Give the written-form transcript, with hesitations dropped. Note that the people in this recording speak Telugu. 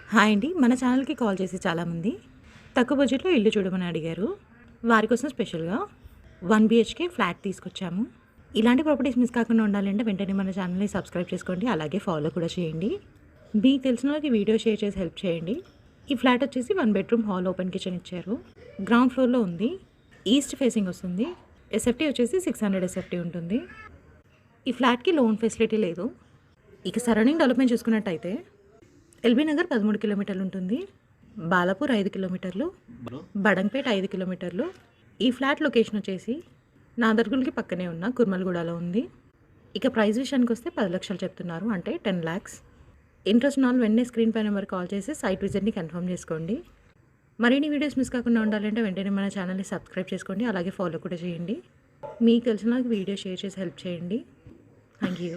హాయ్ అండి. మన ఛానల్‌కి కాల్ చేసి చాలామంది తక్కువ బడ్జెట్‌లో ఇల్లు చూడమని అడిగారు. వారి కోసం స్పెషల్‌గా 1 బీహెచ్‌కే ఫ్లాట్ తీసుకొచ్చాము. ఇలాంటి ప్రాపర్టీస్ మిస్ కాకుండా ఉండాలంటే వెంటనే మన ఛానల్‌ని సబ్స్క్రైబ్ చేసుకోండి. అలాగే ఫాలో కూడా చేయండి. మీకు తెలిసిన వాళ్ళకి వీడియో షేర్ చేసి హెల్ప్ చేయండి. ఈ ఫ్లాట్ వచ్చేసి 1 బెడ్‌రూమ్ హాల్ ఓపెన్ కిచెన్ ఇచ్చారు. గ్రౌండ్ ఫ్లోర్‌లో ఉంది. ఈస్ట్ ఫేసింగ్ వస్తుంది. ఎస్ఎఫ్టీ వచ్చేసి 600 ఎస్ఎఫ్టీ ఉంటుంది. ఈ ఫ్లాట్‌కి లోన్ ఫెసిలిటీ లేదు. ఇక సరౌండింగ్ డెవలప్‌మెంట్ చూసుకున్నట్టయితే ఎల్బీ నగర్ 13 కిలోమీటర్లు ఉంటుంది. బాలాపూర్ 5 కిలోమీటర్లు, బడంపేట్ 5 కిలోమీటర్లు. ఈ ఫ్లాట్ లొకేషన్ వచ్చేసి నాదర్గుల్కి పక్కనే ఉన్న కుర్మల్గూడలో ఉంది. ఇక ప్రైస్ విషయానికి వస్తే 10 లక్షలు చెప్తున్నారు, అంటే 10 lakhs. ఇంట్రెస్ట్ ఉన్న వాళ్ళు వెంటనే స్క్రీన్ పై నెంబర్ కాల్ చేసి సైట్ విజిట్ని కన్ఫర్మ్ చేసుకోండి. మరిన్ని వీడియోస్ మిస్ కాకుండా ఉండాలంటే వెంటనే మన ఛానల్ని సబ్స్క్రైబ్ చేసుకోండి. అలాగే ఫాలో కూడా చేయండి. మీకు తెలిసిన వీడియో షేర్ చేసి హెల్ప్ చేయండి. Thank you.